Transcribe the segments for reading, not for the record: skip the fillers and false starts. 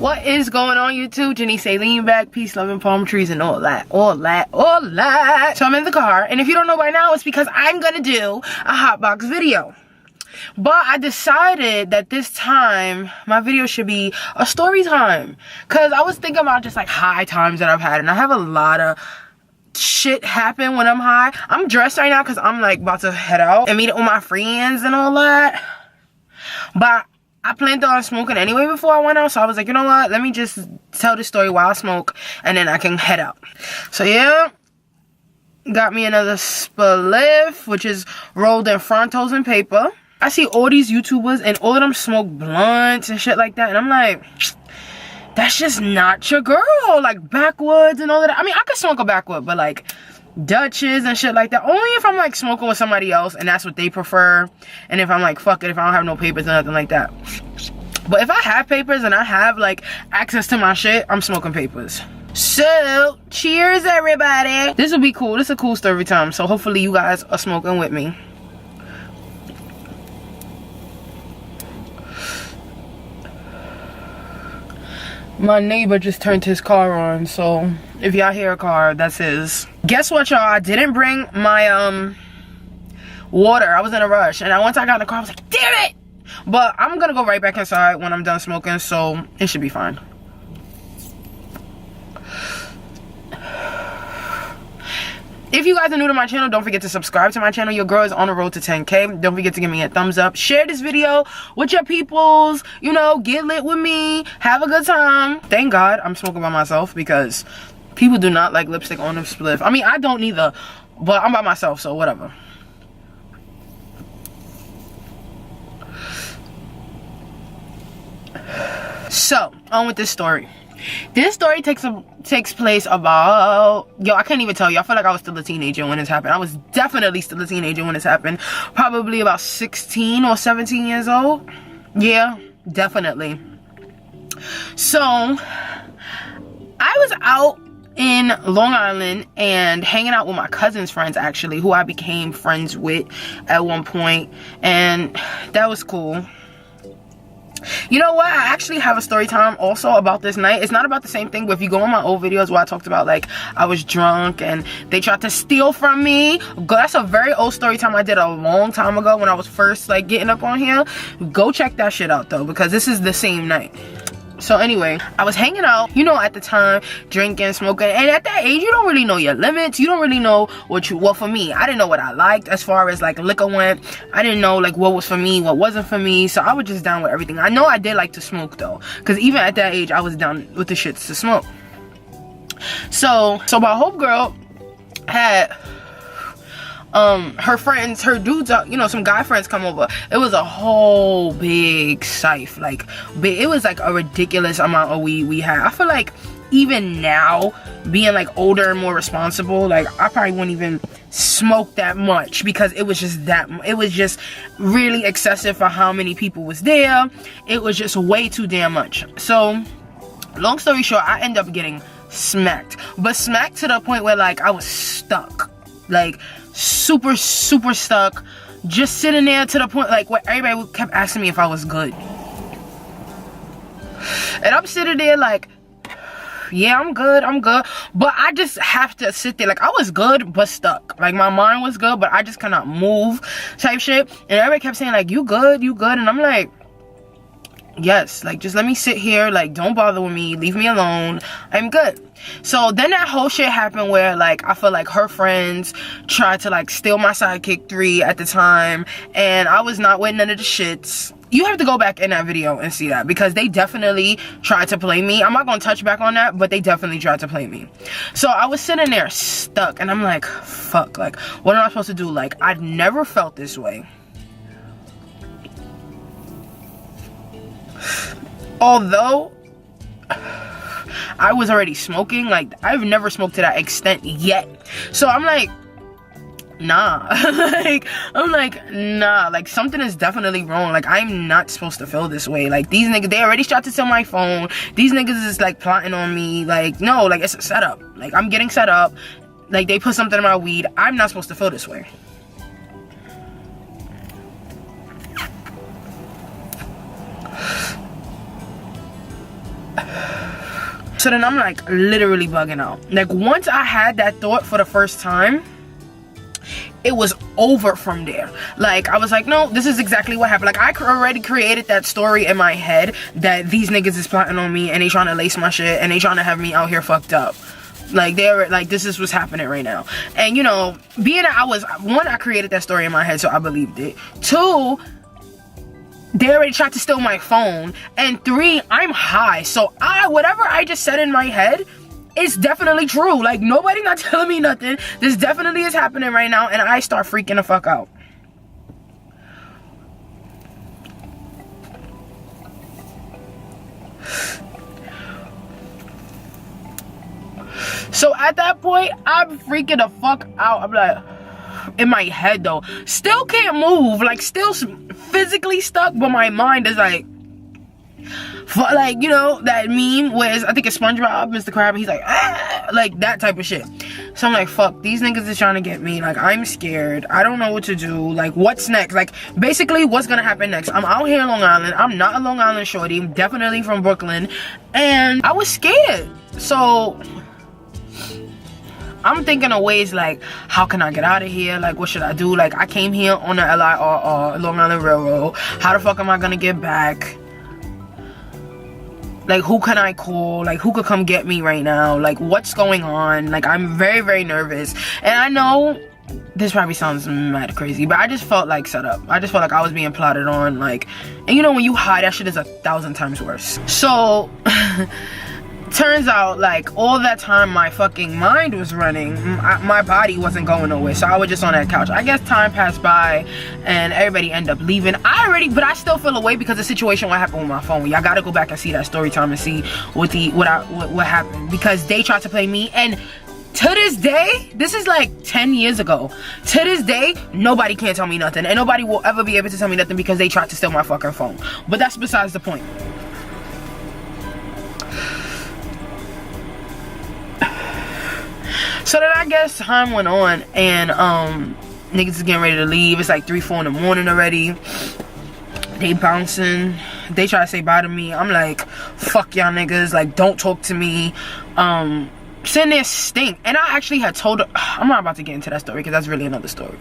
What is going on, YouTube? Jenny say lean back, peace, love, and palm trees, and all that. So I'm in the car, and if you don't know by now, it's because I'm gonna do a Hotbox video. But I decided that this time my video should be a story time, because I was thinking about just like high times that I've had, and I have a lot of shit happen when I'm high. I'm dressed right now because I'm like about to head out and meet up with my friends and all that, but I planned on smoking anyway before I went out, so I was like, you know what, let me just tell this story while I smoke, and then I can head out. So yeah, got me another spliff, which is rolled in frontos and paper. I see all these YouTubers, and all of them smoke blunts and shit like that, and I'm like, that's just not your girl, like backwoods and all of that. I mean, I could smoke a backwood, but like Dutches and shit like that, only if I'm like smoking with somebody else and that's what they prefer, and if I'm like, fuck it, if I don't have no papers or nothing like that. But if I have papers and I have like access to my shit, I'm smoking papers. So cheers, everybody. This will be cool. This is a cool story time, so hopefully you guys are smoking with me. My neighbor just turned his car on, so if y'all hear a car, that's his. Guess what, y'all? I didn't bring my water. I was in a rush, and once I got in the car, I was like, damn it! But I'm gonna go right back inside when I'm done smoking, so it should be fine. If you guys are new to my channel, don't forget to subscribe to my channel. Your girl is on the road to 10K. Don't forget to give me a thumbs up. Share this video with your peoples. You know, get lit with me. Have a good time. Thank God I'm smoking by myself, because people do not like lipstick on a spliff. I mean, I don't either, but I'm by myself, so whatever. So, on with this story. This story takes place about, yo, I can't even tell you. I feel like I was still a teenager when this happened. I was definitely still a teenager when this happened. Probably about 16 or 17 years old. Yeah, definitely. So, I was out in Long Island and hanging out with my cousin's friends, actually, who I became friends with at one point, and that was cool. You know what, I actually have a story time also about this night. It's not about the same thing, but if you go on my old videos where I talked about like I was drunk and they tried to steal from me, that's a very old story time I did a long time ago when I was first like getting up on here. Go check that shit out though, because this is the same night. So anyway, I was hanging out, you know, at the time, drinking, smoking, and at that age, you don't really know your limits. You don't really know well, for me, I didn't know what I liked as far as like liquor went. I didn't know like what was for me, what wasn't for me, so I was just down with everything. I know I did like to smoke though, because even at that age, I was down with the shits to smoke. So my homegirl had her friends, her dudes, you know, some guy friends come over. It was a whole big scythe, like it was like a ridiculous amount of weed we had. I feel like even now, being like older and more responsible, like I probably wouldn't even smoke that much, because it was just really excessive for how many people was there. It was just way too damn much. So long story short, I ended up getting smacked, but smacked to the point where like I was stuck, like super stuck, just sitting there to the point like where everybody kept asking me if I was good, and I'm sitting there like, yeah, I'm good, but I just have to sit there like I was good but stuck. Like my mind was good, but I just cannot move type shit. And everybody kept saying like, you good, and I'm like, yes, like just let me sit here, like don't bother with me, leave me alone, I'm good. So then that whole shit happened where like I feel like her friends tried to like steal my sidekick 3 at the time, and I was not with none of the shits. You have to go back in that video and see that, because they definitely tried to play me. I'm not gonna touch back on that, but they definitely tried to play me. So I was sitting there stuck, and I'm like, fuck, like what am I supposed to do? Like I've never felt this way. Although I was already smoking, like I've never smoked to that extent yet. So I'm like, nah. Like something is definitely wrong. Like I'm not supposed to feel this way. Like these niggas, they already tried to steal my phone. These niggas is like plotting on me. Like no, like it's a setup. Like I'm getting set up. Like they put something in my weed. I'm not supposed to feel this way. So then I'm like literally bugging out. Like once I had that thought for the first time, it was over from there. Like I was like, no, this is exactly what happened. Like I already created that story in my head that these niggas is plotting on me and they trying to lace my shit and they trying to have me out here fucked up. Like they're like, this is what's happening right now. And you know, being that I was, one, I created that story in my head, so I believed it. Two, they already tried to steal my phone. And three, I'm high, so whatever I just said in my head, it's definitely true. Like nobody's not telling me nothing. This definitely is happening right now, and I start freaking the fuck out. So at that point, I'm freaking the fuck out. I'm like, in my head though, still can't move, like still physically stuck, but my mind is like, you know that meme where I think it's SpongeBob, Mr. Krabs, he's like, ah! Like that type of shit. So I'm like, fuck, these niggas is trying to get me. Like I'm scared, I don't know what to do. Like what's next? Like basically what's gonna happen next? I'm out here in Long Island. I'm not a Long Island shorty. I'm definitely from Brooklyn, and I was scared. So I'm thinking of ways like, how can I get out of here? Like, what should I do? Like, I came here on the LIRR, Long Island Railroad. How the fuck am I gonna get back? Like, who can I call? Like, who could come get me right now? Like, what's going on? Like, I'm very, very nervous. And I know this probably sounds mad crazy, but I just felt like set up. I just felt like I was being plotted on. Like, and you know, when you hide, that shit is 1,000 times worse. So turns out, like, all that time my fucking mind was running, my body wasn't going nowhere, so I was just on that couch. I guess time passed by and everybody ended up leaving. But I still feel away because the situation, what happened with my phone. Y'all gotta go back and see that story time and see what happened, because they tried to play me, and to this day, this is like 10 years ago, to this day, nobody can tell me nothing, and nobody will ever be able to tell me nothing because they tried to steal my fucking phone. But that's besides the point. So then I guess time went on, and niggas is getting ready to leave. It's like 3, 4 in the morning already. They bouncing. They try to say bye to me. I'm like, fuck y'all niggas. Like, don't talk to me. Sitting there stink. And I actually had told her, I'm not about to get into that story because that's really another story.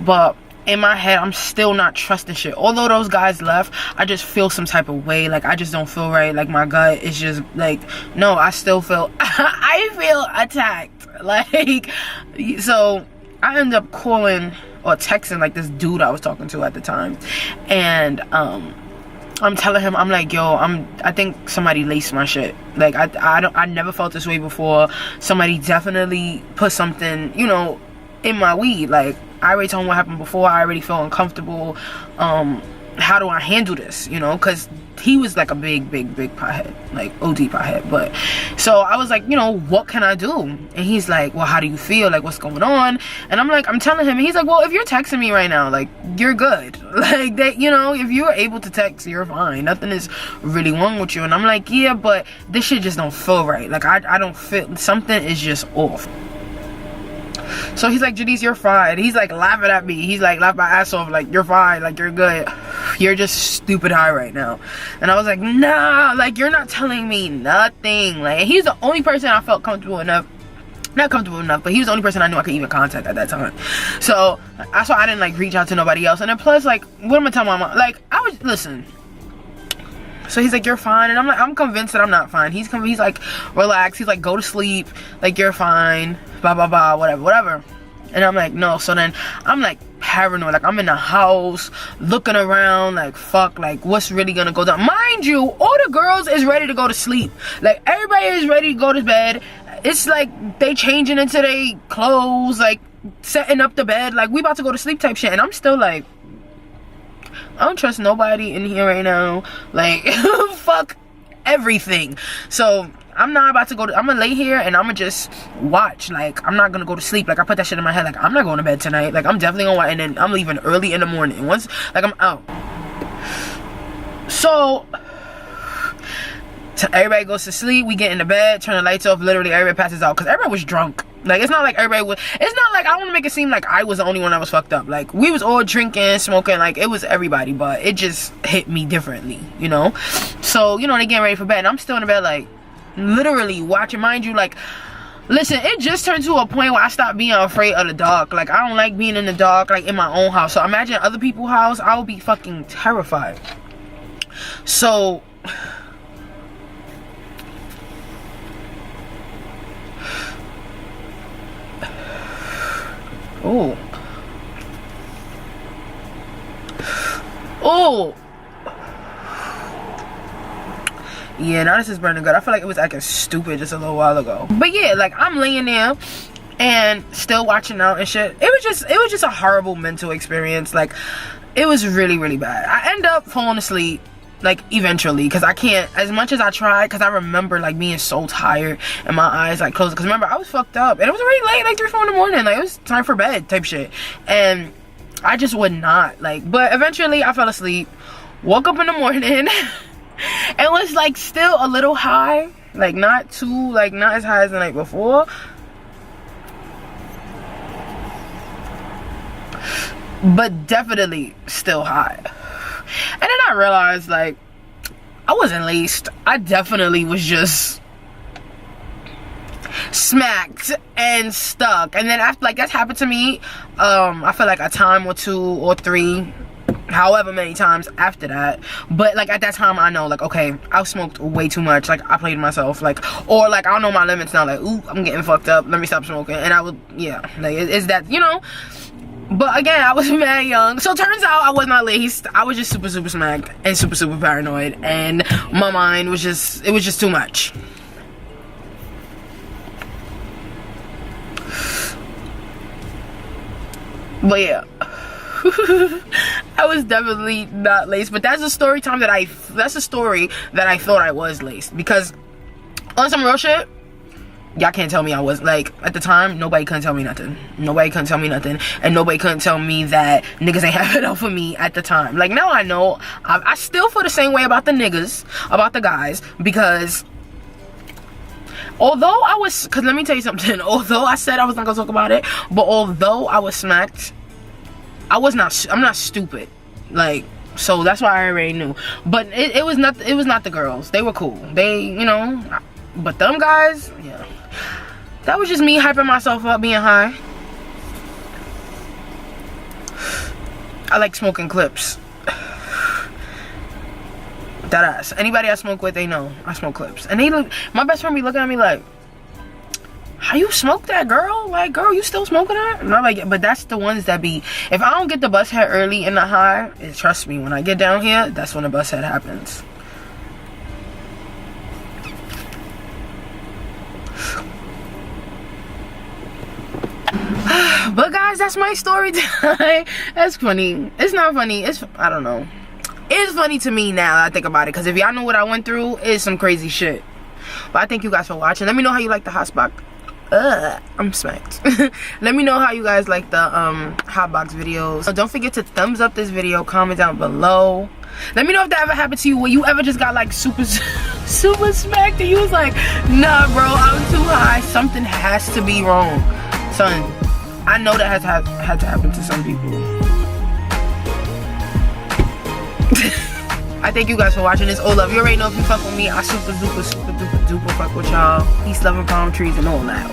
But in my head, I'm still not trusting shit. Although those guys left, I just feel some type of way. Like, I just don't feel right. Like, my gut is just like, no, I still feel, I feel attacked. Like, so I ended up calling or texting like this dude I was talking to at the time, and I'm telling him, I'm like, yo, I think somebody laced my shit. Like, I never felt this way before. Somebody definitely put something, you know, in my weed. Like, I already told him what happened before. I already feel uncomfortable. How do I handle this, you know? Because he was like a big pothead, like OD pothead. But so I was like, you know, what can I do? And he's like, well, how do you feel? Like, what's going on? And I'm like, I'm telling him, and he's like, well, if you're texting me right now, like, you're good. Like, that, you know, if you're able to text, you're fine. Nothing is really wrong with you. And I'm like, yeah, but this shit just don't feel right. Like, I don't feel, something is just off. So he's like, Janice, you're fine. He's like laughing at me. He's like, laugh my ass off. Like, you're fine. Like, you're good. You're just stupid high right now. And I was like, nah, like, you're not telling me nothing. Like, he's the only person I felt comfortable enough. Not comfortable enough, but he was the only person I knew I could even contact at that time. So I didn't like reach out to nobody else. And then plus, like, what am I telling my mom? Like, listen. So he's like, you're fine. And I'm like, I'm convinced that I'm not fine. He's like, relax. He's like, go to sleep. Like, you're fine. Blah, blah, blah, whatever. And I'm like, no. So then I'm like paranoid. Like, I'm in the house looking around like, fuck, like, what's really gonna go down? Mind you, all the girls is ready to go to sleep. Like, everybody is ready to go to bed. It's like they changing into their clothes, like setting up the bed. Like, we about to go to sleep type shit. And I'm still like, I don't trust nobody in here right now. Like, fuck everything. So I'm not about to I'm gonna lay here and I'm gonna just watch. Like, I'm not gonna go to sleep. Like, I put that shit in my head. Like, I'm not going to bed tonight. Like, I'm definitely gonna watch, and then I'm leaving early in the morning. Once, like, I'm out. So everybody goes to sleep. We get in the bed, turn the lights off. Literally, everybody passes out because everybody was drunk. Like, it's not like everybody was, it's not like, I don't want to make it seem like I was the only one that was fucked up. Like, we was all drinking, smoking, like, it was everybody, but it just hit me differently, you know? So, you know, they getting ready for bed, and I'm still in the bed like, literally watching. Mind you, like, listen, it just turned to a point where I stopped being afraid of the dark. Like, I don't like being in the dark, like, in my own house. So imagine other people's house, I would be fucking terrified. So oh, yeah, now this is burning good. I feel like it was acting stupid just a little while ago. But yeah, like, I'm laying there and still watching out and shit. It was just a horrible mental experience. Like, it was really, really bad. I end up falling asleep, like, eventually, because I can't, as much as I tried, because I remember, like, being so tired and my eyes, like, closed. Because remember, I was fucked up and it was already late, like 3, 4 in the morning. Like, it was time for bed type shit. And I just would not, like, but eventually I fell asleep, woke up in the morning and was, like, still a little high, like, not too, like, not as high as the night before, but definitely still high. And then I realized, like, I wasn't laced. I definitely was just smacked and stuck. And then after, like, that's happened to me, I feel like a time or 2 or 3, however many times after that. But, like, at that time, I know, like, okay, I smoked way too much. Like, I played myself, like, or, like, I don't know my limits now. Like, ooh, I'm getting fucked up, let me stop smoking. And I would, yeah, like, it's that, you know. But again, I was mad young. So turns out I was not laced. I was just super, super smacked and super, super paranoid. And my mind was just, it was just too much. But yeah. I was definitely not laced. But that's a story time that that's a story that I thought I was laced. Because on some real shit, y'all can't tell me I was, like, at the time, nobody couldn't tell me nothing. Nobody couldn't tell me nothing. And nobody couldn't tell me that niggas ain't have it out for me at the time. Like, now I know. I still feel the same way about the niggas, about the guys. Because although I was, because let me tell you something. Although I said I was not going to talk about it. But although I was smacked, I'm not stupid. Like, so that's why I already knew. But it was not the girls. They were cool. They, you know, but them guys, yeah. That was just me hyping myself up, being high. I like smoking clips. That ass. Anybody I smoke with, they know I smoke clips. And they look, my best friend be looking at me like, how you smoke that, girl? Like, girl, you still smoking that? And I'm like, but that's the ones that be, if I don't get the bus head early in the high, trust me, when I get down here, that's when the bus head happens. But guys, that's my story time. That's funny. It's not funny. It's, I don't know. It's funny to me now that I think about it. Because if y'all know what I went through, it's some crazy shit. But I thank you guys for watching. Let me know how you like the Hotbox. I'm smacked. Let me know how you guys like the Hotbox videos. So don't forget to thumbs up this video. Comment down below. Let me know if that ever happened to you, where you ever just got, like, super smacked and you was like, nah, bro, I'm too high. Something has to be wrong. Son, I know that had to happen to some people. I thank you guys for watching this. Oh, love, you already know if you fuck with me, I super duper fuck with y'all. Peace, love, and palm trees and all that.